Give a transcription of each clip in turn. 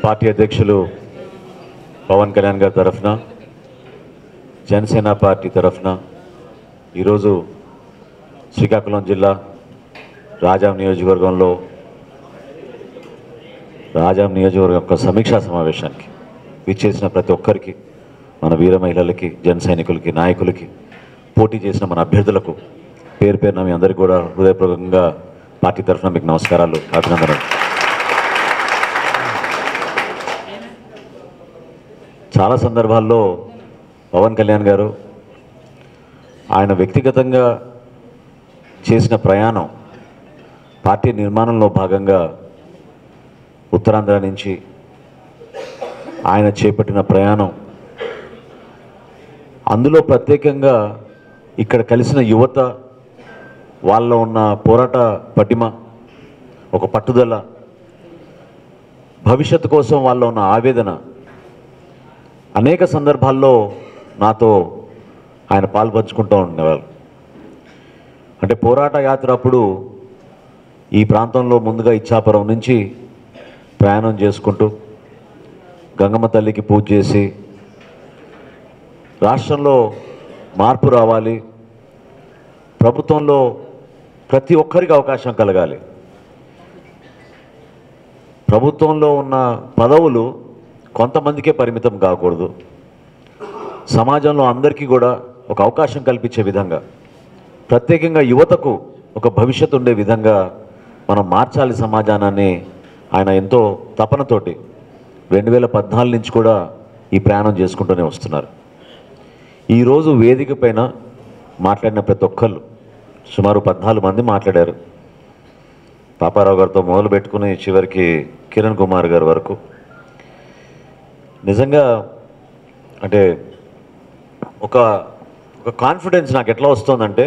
Party అధ్యక్షులు పవన్ కళ్యాణ్ గారి తరఫున జనసేన పార్టీ తరఫున ఈరోజు శ్రీకాకుళం జిల్లా రాజాం నియోజకవర్గంలో రాజాం నియోజకవర్గం యొక్క సమీక్షా సమావేశానికి విచ్చేసిన ప్రతి ఒక్కరికి, మన వీర మహిళలకి, జన సైనికులకి, నాయకులకి, పోటీ చేసిన మన అభ్యర్థులకు పేరు పేరున మీ అందరికీ కూడా హృదయపూర్వకంగా పార్టీ తరఫున మీకు నమస్కారాలు, అభినందనలు. చాలా సందర్భాల్లో పవన్ కళ్యాణ్ గారు ఆయన వ్యక్తిగతంగా చేసిన ప్రయాణం, పార్టీ నిర్మాణంలో భాగంగా ఉత్తరాంధ్ర నుంచి ఆయన చేపట్టిన ప్రయాణం, అందులో ప్రత్యేకంగా ఇక్కడ కలిసిన యువత, వాళ్ళలో ఉన్న పోరాట పటిమ, ఒక పట్టుదల, భవిష్యత్తు కోసం వాళ్ళలో ఉన్న ఆవేదన అనేక సందర్భాల్లో నాతో ఆయన పాల్పంచుకుంటూ ఉండేవారు. అంటే పోరాట యాత్ర అప్పుడు ఈ ప్రాంతంలో ముందుగా ఇచ్చాపురం నుంచి ప్రయాణం చేసుకుంటూ గంగమ్మ తల్లికి పూజ చేసి రాష్ట్రంలో మార్పు రావాలి, ప్రభుత్వంలో ప్రతి ఒక్కరికి అవకాశం కలగాలి, ప్రభుత్వంలో ఉన్న పదవులు కొంతమందికే పరిమితం కాకూడదు, సమాజంలో అందరికీ కూడా ఒక అవకాశం కల్పించే విధంగా, ప్రత్యేకంగా యువతకు ఒక భవిష్యత్తు ఉండే విధంగా మనం మార్చాలి సమాజాన్ని ఆయన ఎంతో తపనతోటి 2014 నుంచి కూడా ఈ ప్రయాణం చేసుకుంటూనే వస్తున్నారు. ఈరోజు వేదిక పైన మాట్లాడిన ప్రతి ఒక్కళ్ళు, సుమారు 14 మంది మాట్లాడారు. పాపారావు గారితో మొదలు పెట్టుకుని చివరికి కిరణ్ కుమార్ గారి వరకు. నిజంగా అంటే ఒక కాన్ఫిడెన్స్ నాకు ఎట్లా వస్తుందంటే,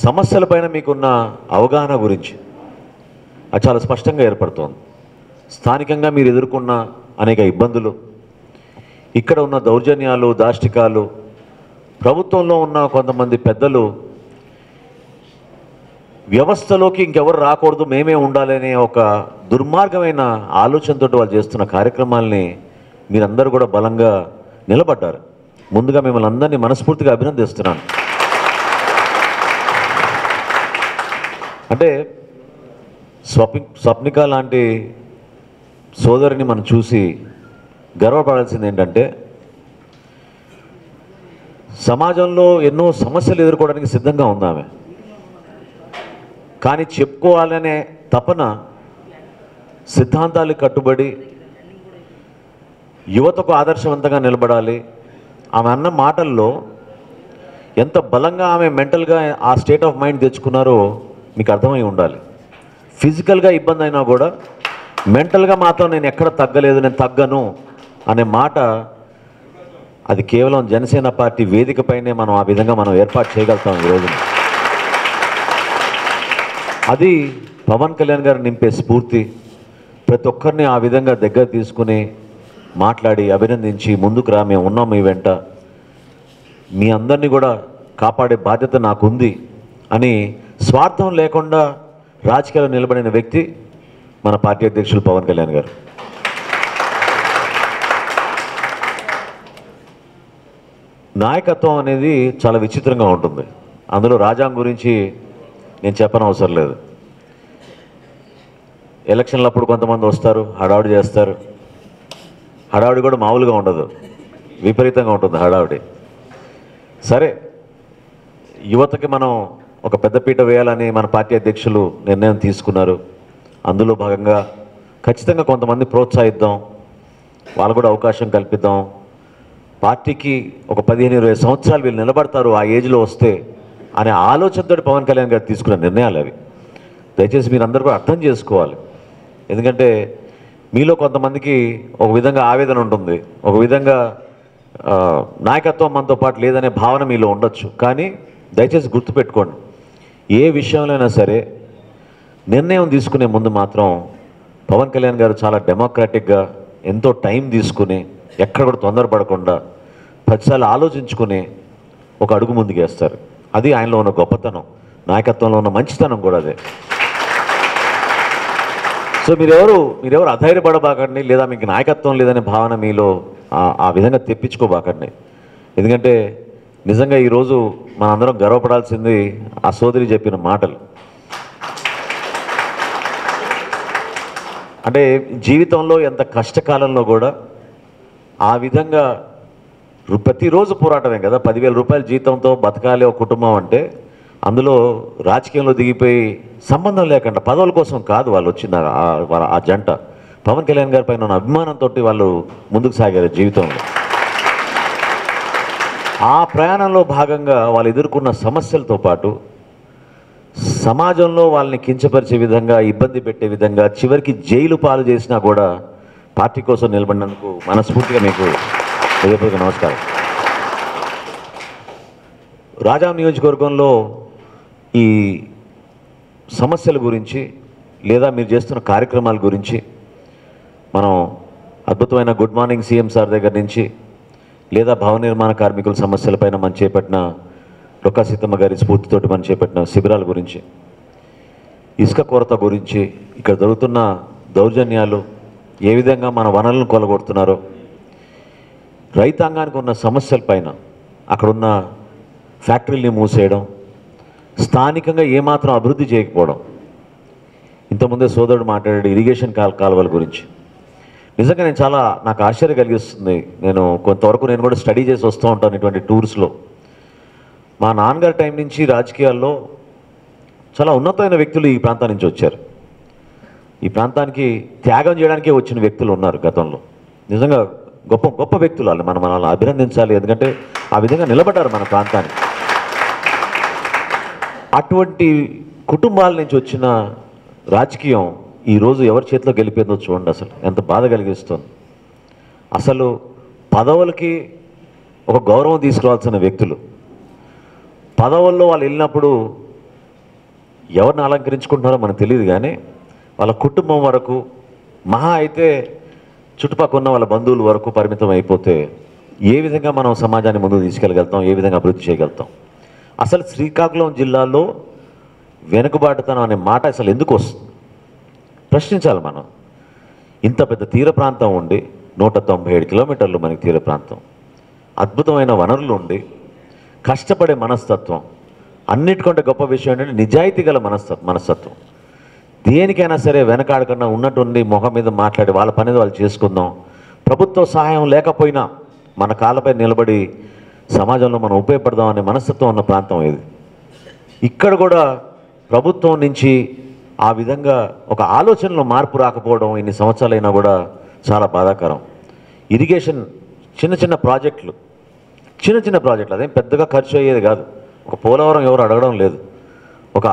సమస్యలపైన మీకున్న అవగాహన గురించి అది చాలా స్పష్టంగా ఏర్పడుతోంది. స్థానికంగా మీరు ఎదుర్కొన్న అనేక ఇబ్బందులు, ఇక్కడ ఉన్న దౌర్జన్యాలు, దాష్టికాలు, ప్రభుత్వంలో ఉన్న కొంతమంది పెద్దలు వ్యవస్థలోకి ఇంకెవరు రాకూడదు, మేమే ఉండాలనే ఒక దుర్మార్గమైన ఆలోచనతో వాళ్ళు చేస్తున్న కార్యక్రమాల్ని మీరందరూ కూడా బలంగా నిలబడ్డారు. ముందుగా మిమ్మల్ని అందరినీ మనస్ఫూర్తిగా అభినందిస్తున్నాను. అంటే స్వప్నిక లాంటి సోదరిని మనం చూసి గర్వపడాల్సింది ఏంటంటే, సమాజంలో ఎన్నో సమస్యలు ఎదుర్కోవడానికి సిద్ధంగా ఉంది ఆమె. కానీ చెప్పుకోవాలనే తపన, సిద్ధాంతాలకు కట్టుబడి యువతకు ఆదర్శవంతంగా నిలబడాలి. ఆమె అన్న మాటల్లో ఎంత బలంగా ఆమె మెంటల్గా ఆ స్టేట్ ఆఫ్ మైండ్ తెచ్చుకున్నారో మీకు అర్థమై ఉండాలి. ఫిజికల్గా ఇబ్బంది అయినా కూడా మెంటల్గా మాత్రం నేను ఎక్కడ తగ్గలేదు, నేను తగ్గను అనే మాట, అది కేవలం జనసేన పార్టీ వేదికపైనే మనం ఆ విధంగా మనం ఏర్పాటు చేయగలుగుతాం ఈరోజు. అది పవన్ కళ్యాణ్ గారు నింపే స్ఫూర్తి. ప్రతి ఒక్కరిని ఆ విధంగా దగ్గర తీసుకుని మాట్లాడి అభినందించి ముందుకు రా, మేము ఉన్నాం మీ వెంట, మీ అందరినీ కూడా కాపాడే బాధ్యత నాకుంది అని స్వార్థం లేకుండా రాజకీయాల్లో నిలబడిన వ్యక్తి మన పార్టీ అధ్యక్షులు పవన్ కళ్యాణ్ గారు. నాయకత్వం అనేది చాలా విచిత్రంగా ఉంటుంది. అందులో రాజాం గురించి నేను చెప్పనవసరం లేదు. ఎలక్షన్లప్పుడు కొంతమంది వస్తారు, హడావుడి చేస్తారు. హడావుడి కూడా మామూలుగా ఉండదు, విపరీతంగా ఉంటుంది హడావుడి. సరే, యువతకి మనం ఒక పెద్దపీట వేయాలని మన పార్టీ అధ్యక్షులు నిర్ణయం తీసుకున్నారు. అందులో భాగంగా ఖచ్చితంగా కొంతమంది ప్రోత్సహిద్దాం, వాళ్ళు కూడా అవకాశం కల్పిద్దాం. పార్టీకి ఒక 15-20 సంవత్సరాలు వీళ్ళు నిలబడతారు ఆ ఏజ్లో వస్తే అనే ఆలోచనతో పవన్ కళ్యాణ్ గారు తీసుకున్న నిర్ణయాలు అవి. దయచేసి మీరు అందరూ కూడా అర్థం చేసుకోవాలి. ఎందుకంటే మీలో కొంతమందికి ఒక విధంగా ఆవేదన ఉంటుంది, ఒక విధంగా నాయకత్వం మనతో పాటు లేదనే భావన మీలో ఉండొచ్చు. కానీ దయచేసి గుర్తుపెట్టుకోండి, ఏ విషయంలోనైనా సరే నిర్ణయం తీసుకునే ముందు మాత్రం పవన్ కళ్యాణ్ గారు చాలా డెమోక్రాటిక్గా ఎంతో టైం తీసుకుని, ఎక్కడ కూడా తొందరపడకుండా 10 సార్లు ఆలోచించుకుని ఒక అడుగు ముందుకేస్తారు. అది ఆయనలో ఉన్న గొప్పతనం, నాయకత్వంలో ఉన్న మంచితనం కూడా అదే. సో మీరెవరు అధైర్యపడబాకండి, లేదా మీకు నాయకత్వం లేదనే భావన మీలో ఆ విధంగా తెప్పించుకోబాకండి. ఎందుకంటే నిజంగా ఈరోజు మనందరం గర్వపడాల్సింది ఆ సోదరి చెప్పిన మాటలు. అంటే జీవితంలో ఎంత కష్టకాలంలో కూడా ఆ విధంగా ప్రతిరోజు పోరాటమే కదా. 10,000 రూపాయల జీతంతో బతకాలి ఒక కుటుంబం అంటే, అందులో రాజకీయంలో దిగిపోయి సంబంధం లేకుండా పదవుల కోసం కాదు వాళ్ళు వచ్చిన ఆ జంట. పవన్ కళ్యాణ్ గారి పైన ఉన్న అభిమానంతో వాళ్ళు ముందుకు సాగారు జీవితంలో. ఆ ప్రయాణంలో భాగంగా వాళ్ళు ఎదుర్కొన్న సమస్యలతో పాటు సమాజంలో వాళ్ళని కించపరిచే విధంగా, ఇబ్బంది పెట్టే విధంగా, చివరికి జైలు పాలు చేసినా కూడా పార్టీ కోసం నిలబడినందుకు మనస్ఫూర్తిగా మీకు హృదయపూర్వక నమస్కారం. రాజాం నియోజకవర్గంలో ఈ సమస్యల గురించి లేదా మీరు చేస్తున్న కార్యక్రమాల గురించి మనం అద్భుతమైన గుడ్ మార్నింగ్ సీఎం సార్ దగ్గర నుంచి, లేదా భవన నిర్మాణ కార్మికుల సమస్యలపైన మనం చేపట్టిన రొక్కా సీతమ్మ గారి స్ఫూర్తితోటి మనం చేపట్టిన శిబిరాల గురించి, ఇసుక కొరత గురించి, ఇక్కడ జరుగుతున్న దౌర్జన్యాలు, ఏ విధంగా మన వనరులను కొలగొడుతున్నారో, రైతాంగానికి ఉన్న సమస్యలపైన, అక్కడున్న ఫ్యాక్టరీల్ని మూసేయడం, స్థానికంగా ఏమాత్రం అభివృద్ధి చేయకపోవడం. ఇంతకుముందే సోదరుడు మాట్లాడాడు ఇరిగేషన్ కాలువల గురించి. నిజంగా నాకు ఆశ్చర్యం కలిగిస్తుంది. కొంతవరకు నేను కూడా స్టడీ చేసి వస్తూ ఉంటాను ఇటువంటి టూర్స్లో. మా నాన్నగారి టైం నుంచి రాజకీయాల్లో చాలా ఉన్నతమైన వ్యక్తులు ఈ ప్రాంతం నుంచి వచ్చారు. ఈ ప్రాంతానికి త్యాగం చేయడానికే వచ్చిన వ్యక్తులు ఉన్నారు గతంలో. నిజంగా గొప్ప గొప్ప వ్యక్తులు వాళ్ళు. మనల్ని అభినందించాలి. ఎందుకంటే ఆ విధంగా నిలబడ్డారు మన ప్రాంతానికి. అటువంటి కుటుంబాల నుంచి వచ్చిన రాజకీయం ఈరోజు ఎవరి చేతిలో గెలిపోయిందో చూడండి. అసలు ఎంత బాధ కలిగిస్తుంది. అసలు పదవులకి ఒక గౌరవం తీసుకురావాల్సిన వ్యక్తులు పదవుల్లో వాళ్ళు వెళ్ళినప్పుడు ఎవరిని అలంకరించుకుంటున్నారో మనకు తెలియదు, కానీ వాళ్ళ కుటుంబం వరకు, మహా అయితే చుట్టుపక్కల ఉన్న వాళ్ళ బంధువుల వరకు పరిమితం అయిపోతే ఏ విధంగా మనం సమాజాన్ని ముందుకు తీసుకెళ్ళగలుగుతాం, ఏ విధంగా అభివృద్ధి చేయగలుగుతాం? అసలు శ్రీకాకుళం జిల్లాలో వెనుకబాటుతనం అనే మాట అసలు ఎందుకు వస్తుంది ప్రశ్నించాలి మనం. ఇంత పెద్ద తీర ప్రాంతం ఉండి, 197 కిలోమీటర్లు మనకి తీర ప్రాంతం, అద్భుతమైన వనరులు ఉండి, కష్టపడే మనస్తత్వం, అన్నిటికంటే గొప్ప విషయం ఏంటంటే నిజాయితీ గల మనస్తత్వం. దేనికైనా సరే వెనకాడకుండా ఉన్నట్టుండి మొహం మీద మాట్లాడి వాళ్ళ పని వాళ్ళు చేసుకుందాం, ప్రభుత్వ సహాయం లేకపోయినా మన కాళ్ళపై నిలబడి సమాజంలో మనం ఉపయోగపడదాం అనే మనస్తత్వం ఉన్న ప్రాంతం ఇది. ఇక్కడ కూడా ప్రభుత్వం నుంచి ఆ విధంగా ఒక ఆలోచనలో మార్పు రాకపోవడం ఇన్ని సంవత్సరాలైనా కూడా చాలా బాధాకరం. ఇరిగేషన్ చిన్న చిన్న ప్రాజెక్టులు అదేం పెద్దగా ఖర్చు అయ్యేది కాదు. ఒక పోలవరం ఎవరు అడగడం లేదు. ఒక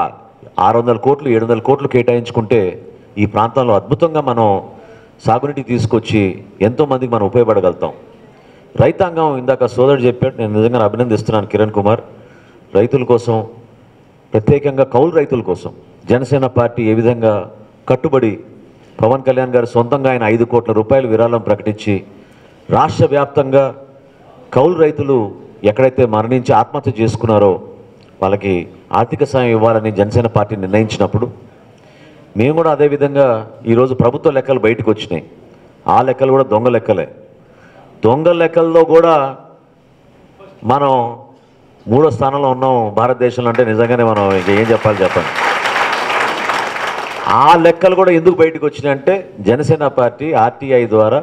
600 కోట్లు 700 కోట్లు కేటాయించుకుంటే ఈ ప్రాంతంలో అద్భుతంగా మనం సాగునీటి తీసుకొచ్చి ఎంతోమందికి మనం ఉపయోగపడగలుగుతాం. రైతాంగం ఇందాక సోదరుడు చెప్పాడు, నేను నిజంగా అభినందిస్తున్నాను కిరణ్ కుమార్. రైతుల కోసం, ప్రత్యేకంగా కౌలు రైతుల కోసం జనసేన పార్టీ ఏ విధంగా కట్టుబడి పవన్ కళ్యాణ్ గారు సొంతంగా ఆయన 5 కోట్ల రూపాయలు విరాళం ప్రకటించి రాష్ట్ర వ్యాప్తంగా కౌలు రైతులు ఎక్కడైతే మరణించి ఆత్మహత్య చేసుకున్నారో వాళ్ళకి ఆర్థిక సాయం ఇవ్వాలని జనసేన పార్టీ నిర్ణయించినప్పుడు మేము కూడా అదేవిధంగా ఈరోజు ప్రభుత్వ లెక్కలు బయటకు వచ్చినాయి. ఆ లెక్కలు కూడా దొంగ లెక్కలే. దొంగ లెక్కల్లో కూడా మనం 3వ స్థానంలో ఉన్నాం భారతదేశంలో. అంటే నిజంగానే మనం ఇంకా ఏం చెప్పాలి చెప్పండి. ఆ లెక్కలు కూడా ఎందుకు బయటకు వచ్చినాయంటే జనసేన పార్టీ ఆర్టీఐ ద్వారా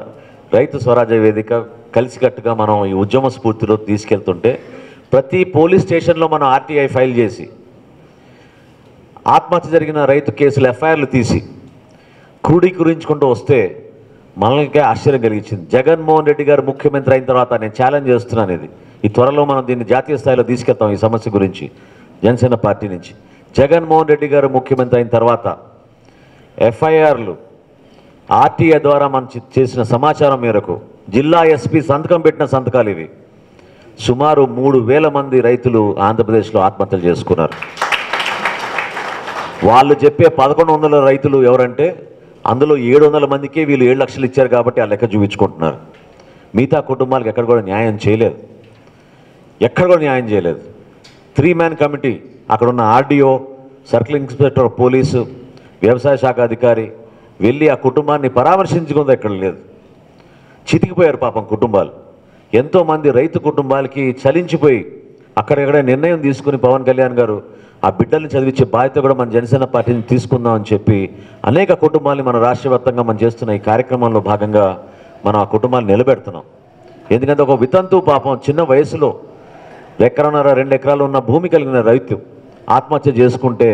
రైతు స్వరాజ్య వేదిక కలిసికట్టుగా మనం ఈ ఉద్యమ స్ఫూర్తిలో తీసుకెళ్తుంటే ప్రతి పోలీస్ స్టేషన్లో మనం ఆర్టీఐ ఫైల్ చేసి ఆత్మహత్య జరిగిన రైతు కేసులు ఎఫ్ఐఆర్లు తీసి క్రోడీకరించుకుంటూ వస్తే మనకే ఆశ్చర్యం కలిగించింది. జగన్మోహన్ రెడ్డి గారు ముఖ్యమంత్రి అయిన తర్వాత నేను ఛాలెంజ్ చేస్తున్నాను, ఈ త్వరలో మనం దీన్ని జాతీయ స్థాయిలో తీసుకెళ్తాం. ఈ సమస్య గురించి జనసేన పార్టీ నుంచి జగన్మోహన్ రెడ్డి గారు ముఖ్యమంత్రి అయిన తర్వాత ఎఫ్ఐఆర్లు ఆర్టీఐ ద్వారా మనం చేసిన సమాచారం మేరకు జిల్లా ఎస్పీ సంతకం పెట్టిన సంతకాలు ఇవి. సుమారు 3,000 మంది రైతులు ఆంధ్రప్రదేశ్లో ఆత్మహత్యలు చేసుకున్నారు. వాళ్ళు చెప్పే 1,100 రైతులు ఎవరంటే అందులో 700 మందికి వీళ్ళు 7 లక్షలు ఇచ్చారు కాబట్టి ఆ లెక్క చూపించుకుంటున్నారు. మిగతా కుటుంబాలకు ఎక్కడ కూడా న్యాయం చేయలేదు. 3 మ్యాన్ కమిటీ, అక్కడున్న ఆర్డీఓ, సర్కిల్ ఇన్స్పెక్టర్ పోలీసు, వ్యవసాయ శాఖ అధికారి, వెళ్ళి ఆ కుటుంబాన్ని పరామర్శించుకుంది ఎక్కడ లేదు. చితికిపోయారు పాపం కుటుంబాలు. ఎంతోమంది రైతు కుటుంబాలకి చలించిపోయి అక్కడెక్కడ నిర్ణయం తీసుకుని పవన్ కళ్యాణ్ గారు ఆ బిడ్డల్ని చదివించే బాధ్యత కూడా మన జనసేన పార్టీని తీసుకుందామని చెప్పి అనేక కుటుంబాలని మన రాష్ట్ర వ్యాప్తంగా మనం చేస్తున్న ఈ కార్యక్రమంలో భాగంగా మనం ఆ కుటుంబాలు నిలబెడుతున్నాం. ఎందుకంటే ఒక వితంతు పాపం చిన్న వయసులో 1.5 ఎకరాలు 2 ఎకరాలు ఉన్న భూమి కలిగిన రైతు ఆత్మహత్య చేసుకుంటే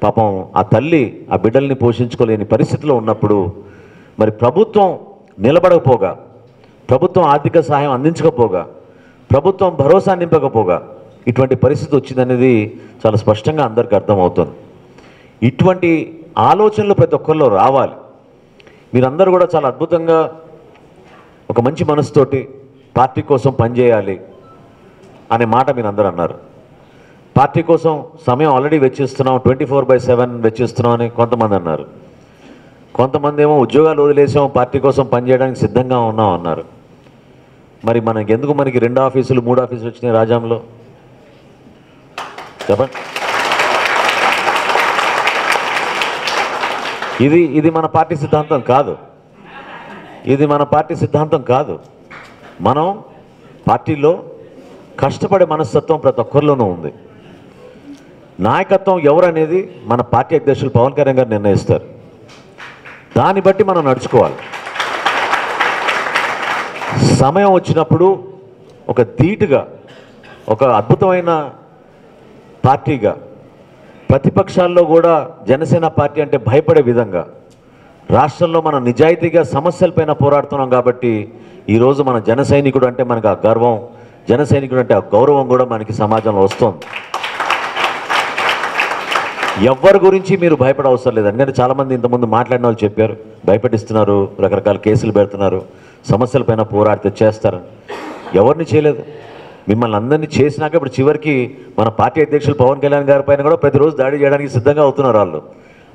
పాపం ఆ తల్లి ఆ బిడ్డల్ని పోషించుకోలేని పరిస్థితిలో ఉన్నప్పుడు మరి ప్రభుత్వం నిలబడకపోగా, ప్రభుత్వం ఆర్థిక సహాయం అందించకపోగా, ప్రభుత్వం భరోసా నింపకపోగా ఇటువంటి పరిస్థితి వచ్చిందనేది చాలా స్పష్టంగా అందరికీ అర్థమవుతుంది. ఇటువంటి ఆలోచనలు ప్రతి ఒక్కరిలో రావాలి. మీరందరూ కూడా చాలా అద్భుతంగా ఒక మంచి మనసుతోటి పార్టీ కోసం పనిచేయాలి అనే మాట మీరు అందరూ అన్నారు. పార్టీ కోసం సమయం ఆల్రెడీ వెచ్చిస్తున్నాం, 24/7 వెచ్చిస్తున్నాం అని కొంతమంది అన్నారు. కొంతమంది ఏమో ఉద్యోగాలు వదిలేసాం, పార్టీ కోసం పనిచేయడానికి సిద్ధంగా ఉన్నాం అన్నారు. మరి మనకి ఎందుకు మనకి 2 ఆఫీసులు 3 ఆఫీసులు వచ్చినాయి రాజాంలో? చెప్పండి. ఇది మన పార్టీ సిద్ధాంతం కాదు. ఇది మన పార్టీ సిద్ధాంతం కాదు. మనం పార్టీలో కష్టపడే మనస్తత్వం ప్రతి ఒక్కరిలోనూ ఉంది. నాయకత్వం ఎవరనేది మన పార్టీ అధ్యక్షులు పవన్ కళ్యాణ్ గారు నిర్ణయిస్తారు. దాన్ని బట్టి మనం నడుచుకోవాలి. సమయం వచ్చినప్పుడు ఒక ధీటుగా, ఒక అద్భుతమైన పార్టీగా, ప్రతిపక్షాల్లో కూడా జనసేన పార్టీ అంటే భయపడే విధంగా రాష్ట్రంలో మనం నిజాయితీగా సమస్యలపైన పోరాడుతున్నాం. కాబట్టి ఈరోజు మన జన సైనికుడు అంటే మనకు ఆ గర్వం, జన సైనికుడు అంటే ఆ గౌరవం కూడా మనకి సమాజంలో వస్తుంది. ఎవరి గురించి మీరు భయపడ అవసరం లేదు. ఎందుకంటే చాలామంది ఇంతకుముందు మాట్లాడిన వాళ్ళు చెప్పారు, భయపెట్టిస్తున్నారు, రకరకాల కేసులు పెడుతున్నారు, సమస్యలపైన పోరాడితే చేస్తారని. ఎవరిని చేయలేదు. మిమ్మల్ని అందరినీ చేసినాక ఇప్పుడు చివరికి మన పార్టీ అధ్యక్షులు పవన్ కళ్యాణ్ గారి పైన కూడా ప్రతిరోజు దాడి చేయడానికి సిద్ధంగా అవుతున్నారు. వాళ్ళు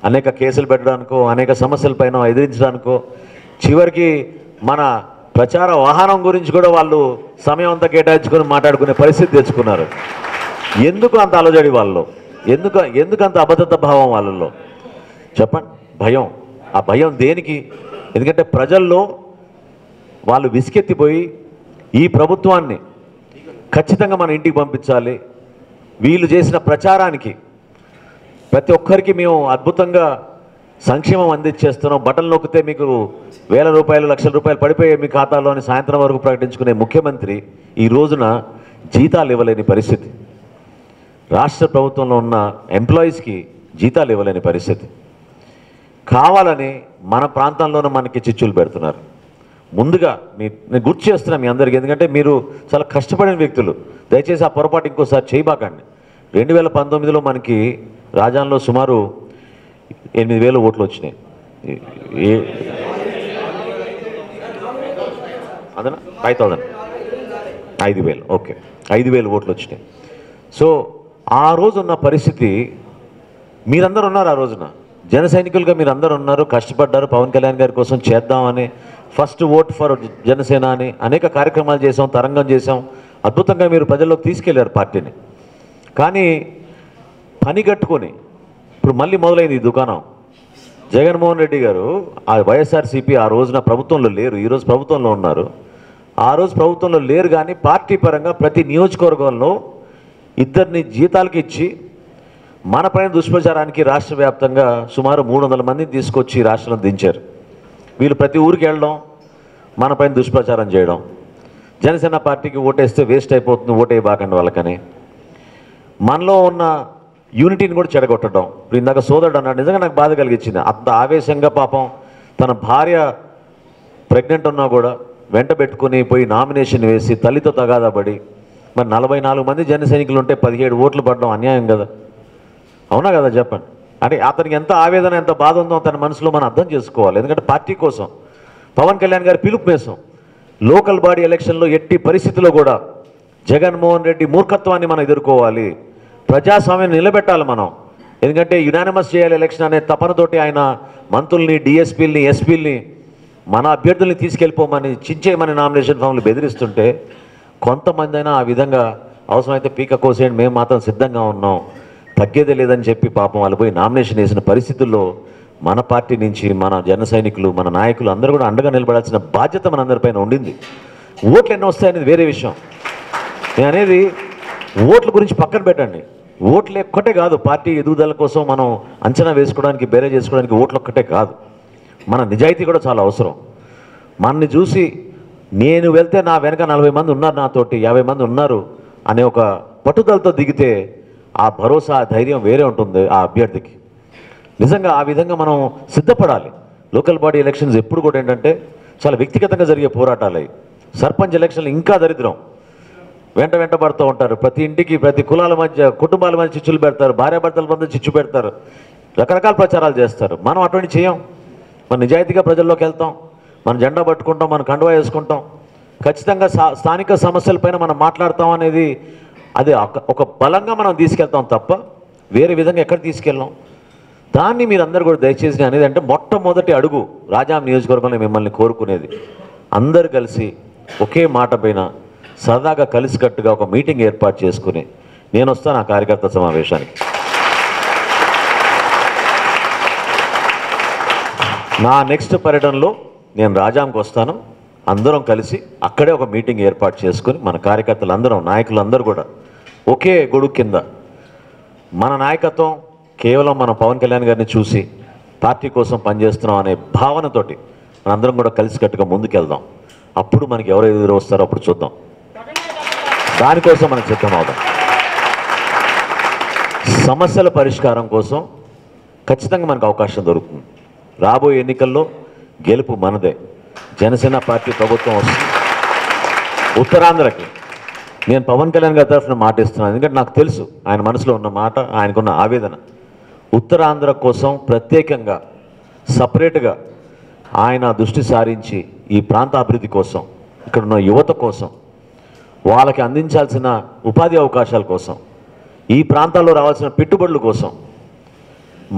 అనేక కేసులు పెట్టడానికో, అనేక సమస్యలపైన ఎదిరించడానికో, చివరికి మన ప్రచార వాహనం గురించి కూడా వాళ్ళు సమయం అంతా కేటాయించుకొని మాట్లాడుకునే పరిస్థితి తెచ్చుకున్నారు. ఎందుకు అంత అలజడి వాళ్ళలో? ఎందుకు అంత అభద్రత భావం వాళ్ళలో? చెప్పండి. భయం. ఆ భయం దేనికి? ఎందుకంటే ప్రజల్లో వాళ్ళు విసికెత్తిపోయి ఈ ప్రభుత్వాన్ని ఖచ్చితంగా మన ఇంటికి పంపించాలి, వీళ్ళు చేసిన ప్రచారానికి ప్రతి ఒక్కరికి మేము అద్భుతంగా సంక్షేమం అందించేస్తున్నాం, బటన్ నొక్కితే మీకు 1,000 రూపాయలు 1,00,000 రూపాయలు పడిపోయే మీ ఖాతాలో అని సాయంత్రం వరకు ప్రకటించుకునే ముఖ్యమంత్రి ఈ రోజున జీతాలు ఇవ్వలేని పరిస్థితి. రాష్ట్ర ప్రభుత్వంలో ఉన్న ఎంప్లాయీస్కి జీతాలు ఇవ్వలేని పరిస్థితి. కావాలని మన ప్రాంతంలోనే మనకి చిచ్చులు పెడుతున్నారు. ముందుగా నేను గుర్తు చేస్తున్నా మీ అందరికీ, ఎందుకంటే మీరు చాలా కష్టపడిన వ్యక్తులు. దయచేసి ఆ పొరపాటు ఇంకోసారి చేయబాకండి. 2019లో మనకి రాజాంలో సుమారు 8,000 ఓట్లు వచ్చినాయి. అదనా 5,000 5,000 ఓకే 5,000 ఓట్లు వచ్చినాయి. సో ఆ రోజు ఉన్న పరిస్థితి మీరందరూ ఉన్నారు. ఆ రోజున జన సైనికులుగా మీరందరూ ఉన్నారు, కష్టపడ్డారు. పవన్ కళ్యాణ్ గారి కోసం చేద్దామని ఫస్ట్ ఓట్ ఫర్ జనసేన అని అనేక కార్యక్రమాలు చేసాం, తరంగం చేసాం. అద్భుతంగా మీరు ప్రజల్లోకి తీసుకెళ్లారు పార్టీని. కానీ పని కట్టుకొని ఇప్పుడు మళ్ళీ మొదలైంది ఈ దుకాణం. జగన్మోహన్ రెడ్డి గారు ఆ వైఎస్ఆర్సీపీ ఆ రోజున ప్రభుత్వంలో లేరు, ఈరోజు ప్రభుత్వంలో ఉన్నారు. ఆ రోజు ప్రభుత్వంలో లేరు కానీ పార్టీ పరంగా ప్రతి నియోజకవర్గంలో 2 జీతాలకి ఇచ్చి మన పైన దుష్ప్రచారానికి రాష్ట్ర వ్యాప్తంగా సుమారు 300 మందిని తీసుకొచ్చి రాష్ట్రంలో దించారు. వీళ్ళు ప్రతి ఊరికి వెళ్ళడం, మన పైన దుష్ప్రచారం చేయడం, జనసేన పార్టీకి ఓటేస్తే వేస్ట్ అయిపోతుంది, ఓటేయబాకండి వాళ్ళకని, మనలో ఉన్న యూనిటీని కూడా చెడగొట్టడం. ఇప్పుడు ఇందాక సోదరుడు అన్నాడు, నిజంగా నాకు బాధ కలిగించింది. అంత ఆవేశంగా పాపం తన భార్య ప్రెగ్నెంట్ ఉన్నా కూడా వెంట పెట్టుకుని పోయి నామినేషన్ వేసి తల్లితో తగాదా పడి మరి 44 మంది జన సైనికులు ఉంటే 17 ఓట్లు పడడం అన్యాయం కదా? అవునా కదా? చెప్పండి. అంటే అతనికి ఎంత ఆవేదన, ఎంత బాధ ఉందో తన మనసులో మనం అర్థం చేసుకోవాలి. ఎందుకంటే పార్టీ కోసం పవన్ కళ్యాణ్ గారి పిలుపు మేసం లోకల్ బాడీ ఎలక్షన్లో ఎట్టి పరిస్థితుల్లో కూడా జగన్మోహన్ రెడ్డి మూర్ఖత్వాన్ని మనం ఎదుర్కోవాలి, ప్రజాస్వామ్యాన్ని నిలబెట్టాలి మనం. ఎందుకంటే యునానిమస్ చేయాలి ఎలక్షన్ అనే తపనతోటి ఆయన మంత్రుల్ని, డిఎస్పీలని, ఎస్పీలని మన అభ్యర్థుల్ని తీసుకెళ్ళిపోమని, చించేయమని నామినేషన్ ఫామ్లు బెదిరిస్తుంటే కొంతమంది అయినా ఆ విధంగా అవసరమైతే పీక కోసేయండి, మేము మాత్రం సిద్ధంగా ఉన్నాం, తగ్గేదే లేదని చెప్పి పాపం వాళ్ళు పోయి నామినేషన్ వేసిన పరిస్థితుల్లో మన పార్టీ నుంచి మన జన సైనికులు, మన నాయకులు అందరూ కూడా అండగా నిలబడాల్సిన బాధ్యత మనందరిపైన ఉండింది. ఓట్లు ఎన్ని వస్తాయనేది వేరే విషయం. నేను అనేది ఓట్ల గురించి పక్కన పెట్టండి. ఓట్లు ఒక్కటే కాదు, పార్టీ ఎదుగుదల కోసం మనం అంచనా వేసుకోవడానికి, బేరే చేసుకోవడానికి ఓట్లు ఒక్కటే కాదు, మన నిజాయితీ కూడా చాలా అవసరం. మనని చూసి నేను వెళ్తే నా వెనక 40 మంది ఉన్నారు, నాతోటి 50 మంది ఉన్నారు అనే ఒక పట్టుదలతో దిగితే ఆ భరోసా, ఆ ధైర్యం వేరే ఉంటుంది ఆ అభ్యర్థికి. నిజంగా ఆ విధంగా మనం సిద్ధపడాలి. లోకల్ బాడీ ఎలక్షన్స్ ఎప్పుడు కూడా ఏంటంటే చాలా వ్యక్తిగతంగా జరిగే పోరాటాలు. సర్పంచ్ ఎలక్షన్లు ఇంకా దరిద్రం. వెంట పడుతూ ఉంటారు. ప్రతి ఇంటికి, ప్రతి కులాల మధ్య, కుటుంబాల మధ్య చిచ్చులు పెడతారు, భార్యాభర్తల మధ్య చిచ్చు పెడతారు, రకరకాల ప్రచారాలు చేస్తారు. మనం అటువంటి చేయం. మన నిజాయితీగా ప్రజల్లోకి వెళ్తాం, మన జెండా పట్టుకుంటాం, మన కండువా వేసుకుంటాం, ఖచ్చితంగా స్థానిక సమస్యలపైన మనం మాట్లాడతాం అనేది అది ఒక బలంగా మనం తీసుకెళ్తాం తప్ప వేరే విధంగా ఎక్కడ తీసుకెళ్ళాం. దాన్ని మీరందరూ కూడా దయచేసి అనేది అంటే మొట్టమొదటి అడుగు రాజాం నియోజకవర్గంలో మిమ్మల్ని కోరుకునేది అందరూ కలిసి ఒకే మాట పైన సరదాగా కలిసికట్టుగా ఒక మీటింగ్ ఏర్పాటు చేసుకుని నేను వస్తాను ఆ కార్యకర్త సమావేశానికి. నా నెక్స్ట్ పర్యటనలో నేను రాజాంకి వస్తాను. అందరం కలిసి అక్కడే ఒక మీటింగ్ ఏర్పాటు చేసుకుని మన కార్యకర్తలందరం, నాయకులందరూ కూడా ఒకే గొడుగు కింద మన నాయకత్వం కేవలం మన పవన్ కళ్యాణ్ గారిని చూసి పార్టీ కోసం పనిచేస్తున్నాం అనే భావనతోటి మనందరం కూడా కలిసికట్టుగా ముందుకెళ్దాం. అప్పుడు మనకి ఎవరు ఎదురు వస్తారో అప్పుడు చూద్దాం. దానికోసం మనం సిద్ధం అవుదాం. సమస్యల పరిష్కారం కోసం ఖచ్చితంగా మనకు అవకాశం దొరుకుతుంది. రాబోయే ఎన్నికల్లో గెలుపు మనదే. జనసేన పార్టీ ప్రభుత్వం వస్తుంది. ఉత్తరాంధ్రకి నేను పవన్ కళ్యాణ్ గారి తరఫున మాట ఇస్తున్నాను. ఎందుకంటే నాకు తెలుసు ఆయన మనసులో ఉన్న మాట, ఆయనకున్న ఆవేదన. ఉత్తరాంధ్ర కోసం ప్రత్యేకంగా సపరేట్గా ఆయన దృష్టి సారించి ఈ ప్రాంత అభివృద్ధి కోసం, ఇక్కడున్న యువత కోసం, వాళ్ళకి అందించాల్సిన ఉపాధి అవకాశాల కోసం, ఈ ప్రాంతాల్లో రావాల్సిన పెట్టుబడుల కోసం,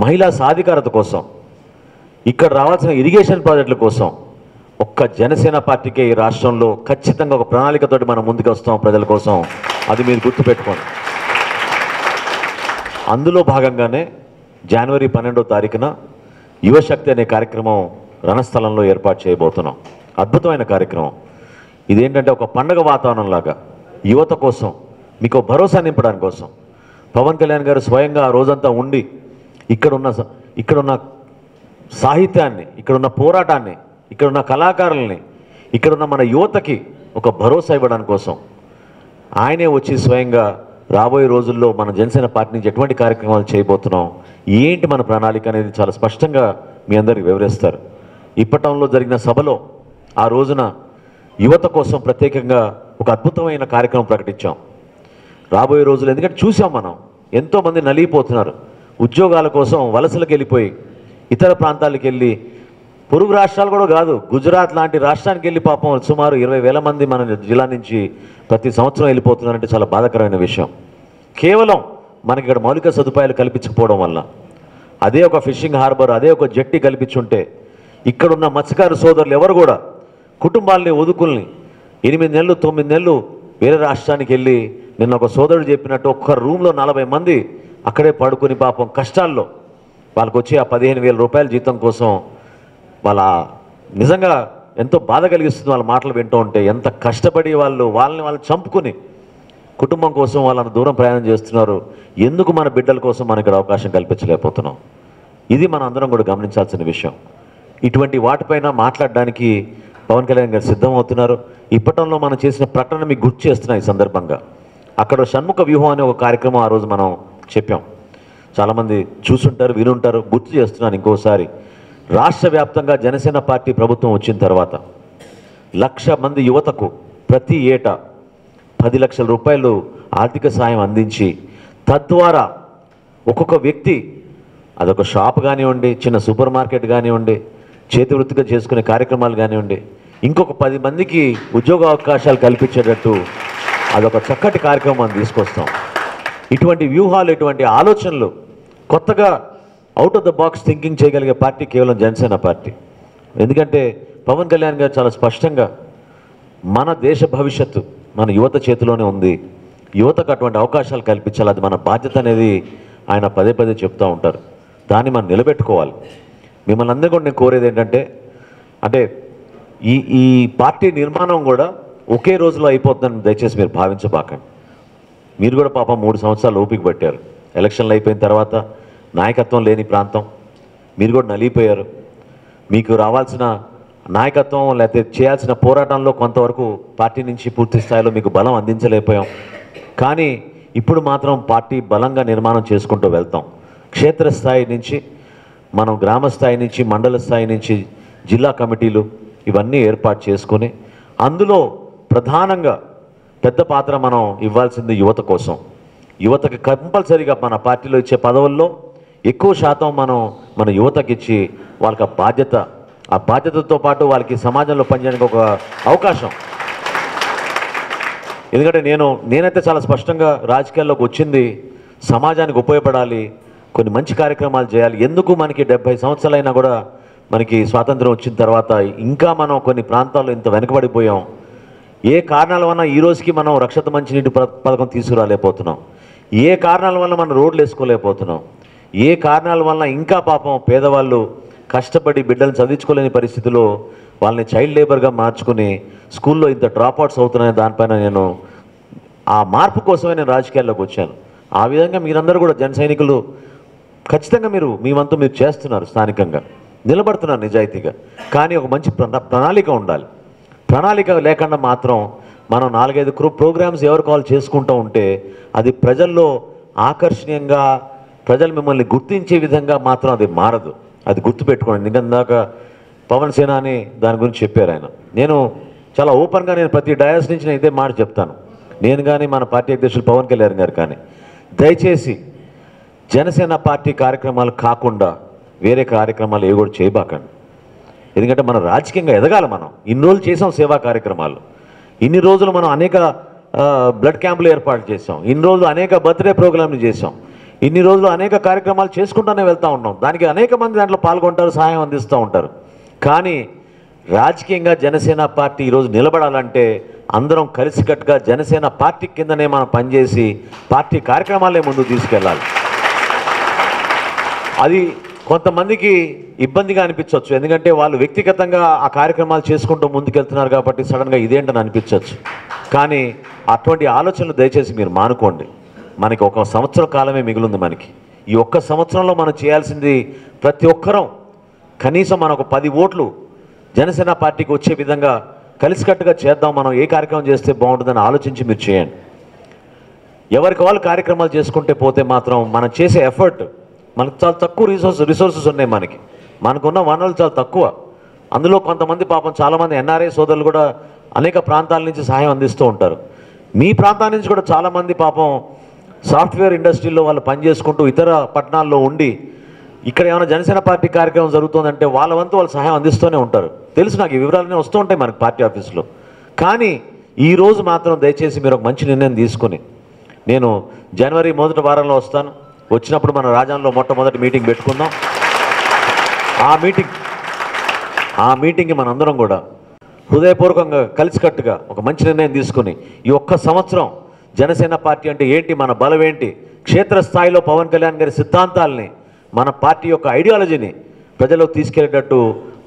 మహిళా సాధికారత కోసం, ఇక్కడ రావాల్సిన ఇరిగేషన్ ప్రాజెక్టుల కోసం ఒక్క జనసేన పార్టీకే ఈ రాష్ట్రంలో ఖచ్చితంగా ఒక ప్రణాళికతోటి మనం ముందుకు వస్తాం ప్రజల కోసం. అది మీరు గుర్తుపెట్టుకోండి. అందులో భాగంగానే జనవరి 12వ తారీఖున యువశక్తి అనే కార్యక్రమం రణస్థలంలో ఏర్పాటు చేయబోతున్నాం. అద్భుతమైన కార్యక్రమం. ఇదేంటంటే ఒక పండగ వాతావరణం లాగా యువత కోసం, మీకు భరోసా నింపడానికి కోసం పవన్ కళ్యాణ్ గారు స్వయంగా ఆ రోజంతా ఉండి ఇక్కడున్న సాహిత్యాన్ని, ఇక్కడున్న పోరాటాన్ని, ఇక్కడున్న కళాకారుల్ని, ఇక్కడున్న మన యువతకి ఒక భరోసా ఇవ్వడానికి కోసం ఆయనే వచ్చి స్వయంగా రాబోయే రోజుల్లో మన జనసేన పార్టీ నుంచి ఎటువంటి కార్యక్రమాలు చేయబోతున్నాం, ఏంటి మన ప్రణాళిక అనేది చాలా స్పష్టంగా మీ అందరికీ వివరిస్తారు. ఇప్పటంలో జరిగిన సభలో ఆ రోజున యువత కోసం ప్రత్యేకంగా ఒక అద్భుతమైన కార్యక్రమం ప్రకటించాం. రాబోయే రోజులు ఎందుకంటే చూసాం మనం ఎంతోమంది నలిగిపోతున్నారు. ఉద్యోగాల కోసం వలసలకు వెళ్ళిపోయి ఇతర ప్రాంతాలకు వెళ్ళి, పొరుగు రాష్ట్రాలు కూడా కాదు, గుజరాత్ లాంటి రాష్ట్రానికి వెళ్ళి పాపం సుమారు 20,000 మంది మన జిల్లా నుంచి ప్రతి సంవత్సరం వెళ్ళిపోతున్నారంటే చాలా బాధాకరమైన విషయం. కేవలం మనకి ఇక్కడ మౌలిక సదుపాయాలు కల్పించకపోవడం వల్ల. అదే ఒక ఫిషింగ్ హార్బర్, అదే ఒక జట్టి కల్పించుంటే ఇక్కడున్న మత్స్యకారు సోదరులు ఎవరు కూడా కుటుంబాలని వదుకుల్ని 8 నెలలు 9 నెలలు వేరే రాష్ట్రానికి వెళ్ళి, నిన్న ఒక సోదరుడు చెప్పినట్టు ఒక్క రూమ్లో 40 మంది అక్కడే పడుకుని పాపం కష్టాల్లో వాళ్ళకు వచ్చి ఆ 15,000 రూపాయల జీతం కోసం వాళ్ళ నిజంగా ఎంతో బాధ కలిగిస్తుంది. వాళ్ళ మాటలు వింటూ ఉంటే ఎంత కష్టపడి వాళ్ళని చంపుకుని కుటుంబం కోసం వాళ్ళని దూరం ప్రయాణం చేస్తున్నారు. ఎందుకు మన బిడ్డల కోసం మనం ఇక్కడ అవకాశం కల్పించలేకపోతున్నాం? ఇది మనం అందరం కూడా గమనించాల్సిన విషయం. ఇటువంటి వాటిపైన మాట్లాడడానికి పవన్ కళ్యాణ్ గారు సిద్ధమవుతున్నారు. ఇప్పటంలో మనం చేసిన ప్రకటన మీకు గుర్తు చేస్తున్నాయి. ఈ సందర్భంగా అక్కడ షణ్ముఖ వ్యూహం అనే ఒక కార్యక్రమం ఆ రోజు మనం చెప్పాం. చాలామంది చూసుంటారు, వినుంటారు. గుర్తు చేస్తున్నాను ఇంకోసారి. రాష్ట్ర వ్యాప్తంగా జనసేన పార్టీ ప్రభుత్వం వచ్చిన తర్వాత 1,00,000 మంది యువతకు ప్రతి ఏటా 10 లక్షల రూపాయలు ఆర్థిక సాయం అందించి, తద్వారా ఒక్కొక్క వ్యక్తి, అదొక షాప్ కానివ్వండి, చిన్న సూపర్ మార్కెట్ కానివ్వండి, చేతి వృత్తిగా చేసుకునే కార్యక్రమాలు కానివ్వండి, ఇంకొక 10 మందికి ఉద్యోగ అవకాశాలు కల్పించేటట్టు అదొక చక్కటి కార్యక్రమం తీసుకొస్తాం. ఇటువంటి వ్యూహాలు, ఇటువంటి ఆలోచనలు, కొత్తగా out of the box thinking చేయగలిగే పార్టీ కేవలం జనసేన పార్టీ. ఎందుకంటే పవన్ కళ్యాణ్ గారు చాలా స్పష్టంగా మన దేశ భవిష్యత్తు మన యువత చేతిలోనే ఉంది, యువతకు అటువంటి అవకాశాలు కల్పించాలి, అది మన బాధ్యత అనేది ఆయన పదే పదే చెప్తూ ఉంటారు. దాన్ని మనం నిలబెట్టుకోవాలి. మిమ్మల్ని అందరూ కూడా నేను కోరేది ఏంటంటే, అంటే ఈ పార్టీ నిర్మాణం కూడా ఒకే రోజులో అయిపోతుందని దయచేసి మీరు భావించబాకండి. మీరు కూడా పాపం 3 సంవత్సరాలు ఓపిక పట్టారు. ఎలక్షన్లు అయిపోయిన తర్వాత నాయకత్వం లేని ప్రాంతం, మీరు కూడా నలిగిపోయారు. మీకు రావాల్సిన నాయకత్వం లేకపోతే చేయాల్సిన పోరాటంలో కొంతవరకు పార్టీ నుంచి పూర్తి స్థాయిలో మీకు బలం అందించలేకపోయాం. కానీ ఇప్పుడు మాత్రం పార్టీ బలంగా నిర్మాణం చేసుకుంటూ వెళ్తాం. క్షేత్రస్థాయి నుంచి మనం గ్రామ స్థాయి నుంచి మండల స్థాయి నుంచి జిల్లా కమిటీలు ఇవన్నీ ఏర్పాటు చేసుకొని అందులో ప్రధానంగా పెద్ద పాత్ర మనం ఇవ్వాల్సింది యువత కోసం. యువతకి కంపల్సరీగా మన పార్టీలో ఇచ్చే పదవుల్లో ఎక్కువ శాతం మనం మన యువతకి ఇచ్చి వాళ్ళకి ఆ బాధ్యతతో పాటు వాళ్ళకి సమాజంలో పనిచేయడానికి ఒక అవకాశం. ఎందుకంటే నేనైతే చాలా స్పష్టంగా రాజకీయాల్లోకి వచ్చింది సమాజానికి ఉపయోగపడాలి, కొన్ని మంచి కార్యక్రమాలు చేయాలి. ఎందుకు మనకి 70 సంవత్సరాలైనా కూడా మనకి స్వాతంత్రం వచ్చిన తర్వాత ఇంకా మనం కొన్ని ప్రాంతాల్లో ఇంత వెనకబడిపోయాం. ఏ కారణాల వల్ల ఈ రోజుకి మనం రక్షిత మంచినీటి పథకం తీసుకురాలేకపోతున్నాం, ఏ కారణాల వల్ల మనం రోడ్లు వేసుకోలేకపోతున్నాం, ఏ కారణాల వల్ల ఇంకా పాపం పేదవాళ్ళు కష్టపడి బిడ్డలను చదివించుకోలేని పరిస్థితిలో వాళ్ళని చైల్డ్ లేబర్గా మార్చుకుని స్కూల్లో ఇంత డ్రాప్అవుట్స్ అవుతున్నాయి. దానిపైన నేను ఆ మార్పు కోసమే నేను రాజకీయాల్లోకి వచ్చాను. ఆ విధంగా మీరందరూ కూడా జన సైనికులు ఖచ్చితంగా మీ వంతు మీరు చేస్తున్నారు, స్థానికంగా నిలబడుతున్నారు నిజాయితీగా. కానీ ఒక మంచి ప్రణాళిక ఉండాలి. ప్రణాళిక లేకుండా మాత్రం మనం 4-5 ప్రోగ్రామ్స్ ఎవరు కాల్ చేసుకుంటూ ఉంటే అది ప్రజల్లో ఆకర్షణీయంగా ప్రజలు మిమ్మల్ని గుర్తించే విధంగా మాత్రం అది మారదు. అది గుర్తుపెట్టుకోండి. ఇందాక పవన్ సేనాని దాని గురించి చెప్పారు ఆయన. నేను చాలా ఓపెన్గా నేను ప్రతి డయాస్ నుంచి నేను ఇదే మాట చెప్తాను. నేను కానీ మన పార్టీ అధ్యక్షులు పవన్ కళ్యాణ్ గారు కానీ దయచేసి జనసేన పార్టీ కార్యక్రమాలు కాకుండా వేరే కార్యక్రమాలు ఏ కూడా చేయబాకండి. ఎందుకంటే మనం రాజకీయంగా ఎదగాలి. మనం ఇన్ని రోజులు చేసాం సేవా కార్యక్రమాలు, ఇన్ని రోజులు మనం అనేక బ్లడ్ క్యాంపులు ఏర్పాటు చేసాం, ఇన్ని రోజులు అనేక బర్త్డే ప్రోగ్రాంలు చేసాం, ఇన్ని రోజులు అనేక కార్యక్రమాలు చేసుకుంటూనే వెళ్తూ ఉన్నాం. దానికి అనేక మంది దాంట్లో పాల్గొంటారు, సహాయం అందిస్తూ ఉంటారు. కానీ రాజకీయంగా జనసేన పార్టీ ఈరోజు నిలబడాలంటే అందరం కలిసికట్టుగా జనసేన పార్టీ కిందనే మనం పనిచేసి పార్టీ కార్యక్రమాలే ముందుకు తీసుకెళ్ళాలి. అది కొంతమందికి ఇబ్బందిగా అనిపించవచ్చు, ఎందుకంటే వాళ్ళు వ్యక్తిగతంగా ఆ కార్యక్రమాలు చేసుకుంటూ ముందుకెళ్తున్నారు కాబట్టి సడన్గా ఇదేంటని అనిపించవచ్చు. కానీ అటువంటి ఆలోచనలు దయచేసి మీరు మానుకోండి. మనకి 1 సంవత్సరం కాలమే మిగిలింది. మనకి ఈ 1 సంవత్సరంలో మనం చేయాల్సింది ప్రతి ఒక్కరం కనీసం మనకు 10 ఓట్లు జనసేన పార్టీకి వచ్చే విధంగా కలిసికట్టుగా చేద్దాం. మనం ఏ కార్యక్రమం చేస్తే బాగుంటుందని ఆలోచించి మీరు చేయండి. ఎవరికి వాళ్ళు కార్యక్రమాలు చేసుకుంటే పోతే మాత్రం మనం చేసే ఎఫర్ట్, మనకు చాలా తక్కువ రిసోర్సెస్ ఉన్నాయి. మనకున్న వనరులు చాలా తక్కువ. అందులో కొంతమంది పాపం చాలామంది ఎన్ఆర్ఐ సోదరులు కూడా అనేక ప్రాంతాల నుంచి సహాయం అందిస్తూ ఉంటారు. మీ ప్రాంతాల నుంచి కూడా చాలామంది పాపం సాఫ్ట్వేర్ ఇండస్ట్రీలో వాళ్ళు పనిచేసుకుంటూ ఇతర పట్టణాల్లో ఉండి ఇక్కడ ఏమైనా జనసేన పార్టీ కార్యక్రమం జరుగుతుందంటే వాళ్ళ వంతు వాళ్ళు సహాయం అందిస్తూనే ఉంటారు. తెలుసు నాకు, ఈ వివరాలన్నీ వస్తూ ఉంటాయి మనకి పార్టీ ఆఫీస్లో. కానీ ఈరోజు మాత్రం దయచేసి మీరు ఒక మంచి నిర్ణయం తీసుకొని, నేను జనవరి 1వ వారంలో వస్తాను. వచ్చినప్పుడు మన రాజాంలో మొట్టమొదటి మీటింగ్ పెట్టుకుందాం. ఆ మీటింగ్కి మనందరం కూడా హృదయపూర్వకంగా కలిసికట్టుగా ఒక మంచి నిర్ణయం తీసుకుని ఈ 1 సంవత్సరం జనసేన పార్టీ అంటే ఏంటి, మన బలం ఏంటి, క్షేత్రస్థాయిలో పవన్ కళ్యాణ్ గారి సిద్ధాంతాలని, మన పార్టీ యొక్క ఐడియాలజీని ప్రజలకు తీసుకెళ్లేటట్టు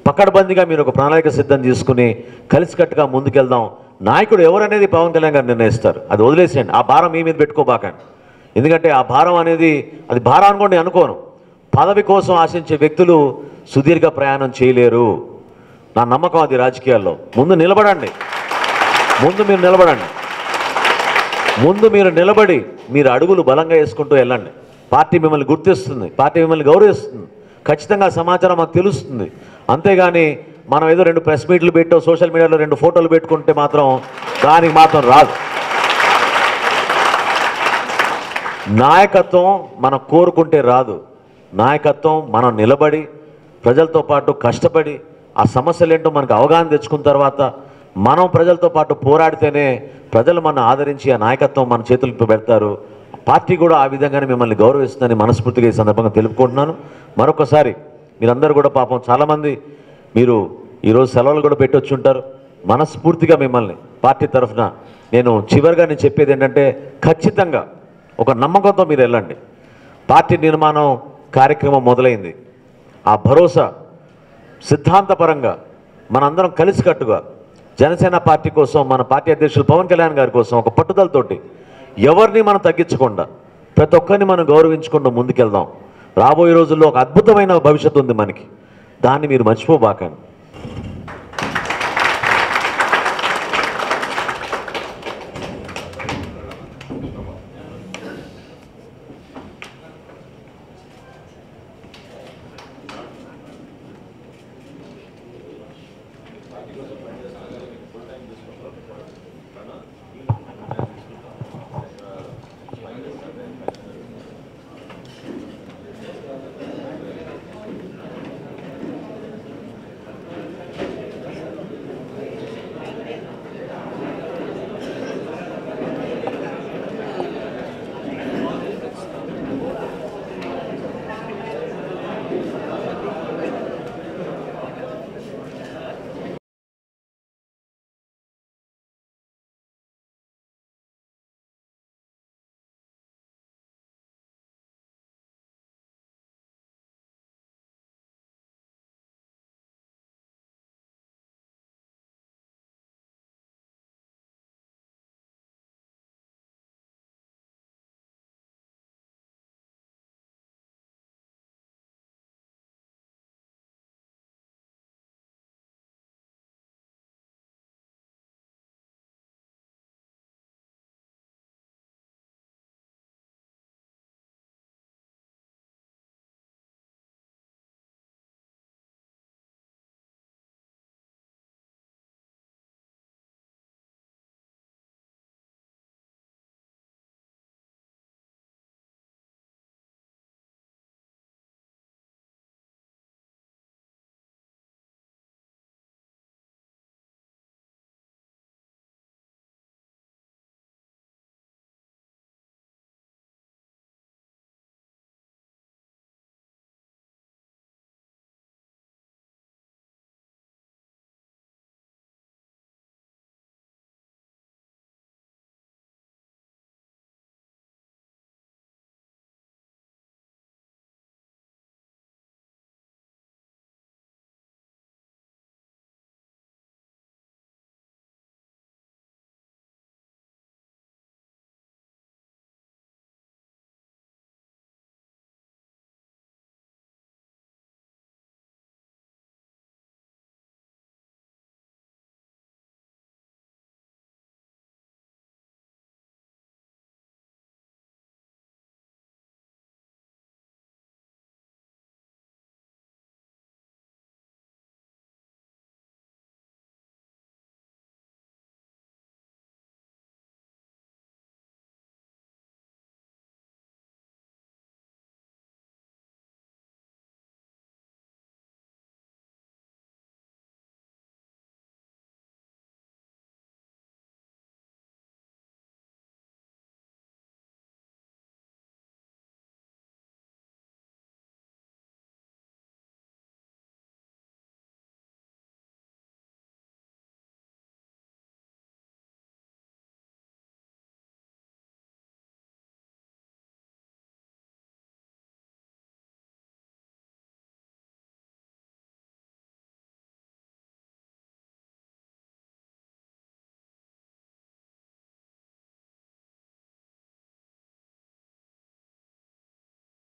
పకడ్బందీగా మీరు ఒక ప్రణాళిక సిద్ధం చేసుకుని కలిసికట్టుగా ముందుకెళ్దాం. నాయకుడు ఎవరనేది పవన్ కళ్యాణ్ గారు నిర్ణయిస్తారు. అది వదిలేసేయండి. ఆ భారం మీ మీద పెట్టుకోబాకండి. ఎందుకంటే ఆ భారం అనేది అది భారం అనుకోండి అనుకోను. పదవి కోసం ఆశించే వ్యక్తులు సుదీర్ఘ ప్రయాణం చేయలేరు. నా నమ్మకం అది. రాజకీయాల్లో ముందు నిలబడండి. ముందు మీరు నిలబడి మీరు అడుగులు బలంగా వేసుకుంటూ వెళ్ళండి. పార్టీ మిమ్మల్ని గుర్తిస్తుంది, పార్టీ మిమ్మల్ని గౌరవిస్తుంది. ఖచ్చితంగా సమాచారం మాకు తెలుస్తుంది. అంతేగాని మనం ఏదో 2 ప్రెస్ మీట్లు పెట్టో సోషల్ మీడియాలో 2 ఫోటోలు పెట్టుకుంటే మాత్రం దానికి మాత్రం రాదు. నాయకత్వం మనం కోరుకుంటే రాదు. నాయకత్వం మనం నిలబడి ప్రజలతో పాటు కష్టపడి ఆ సమస్యలు ఏంటో మనకు అవగాహన తెచ్చుకున్న తర్వాత మనం ప్రజలతో పాటు పోరాడితేనే ప్రజలు మన ఆదరించి ఆ నాయకత్వం మన చేతులకు పెడతారు. పార్టీ కూడా ఆ విధంగానే మిమ్మల్ని గౌరవిస్తుందని మనస్ఫూర్తిగా ఈ సందర్భంగా తెలుపుకుంటున్నాను. మరొకసారి మీరందరూ కూడా పాపం చాలామంది మీరు ఈరోజు సెలవులు కూడా పెట్టొచ్చు ఉంటారు. మనస్ఫూర్తిగా మిమ్మల్ని పార్టీ తరఫున నేను చెప్పేది ఏంటంటే ఖచ్చితంగా ఒక నమ్మకంతో మీరు వెళ్ళండి. పార్టీ నిర్మాణం కార్యక్రమం మొదలైంది. ఆ భరోసా సిద్ధాంతపరంగా మనందరం కలిసికట్టుగా జనసేన పార్టీ కోసం, మన పార్టీ అధ్యక్షులు పవన్ కళ్యాణ్ గారి కోసం ఒక పట్టుదలతోటి ఎవరిని మనం తగ్గించకుండా ప్రతి ఒక్కరిని మనం గౌరవించుకుంటూ ముందుకెళ్దాం. రాబోయే రోజుల్లో ఒక అద్భుతమైన భవిష్యత్తు ఉంది మనకి. దాన్ని మీరు మర్చిపోబాకండి.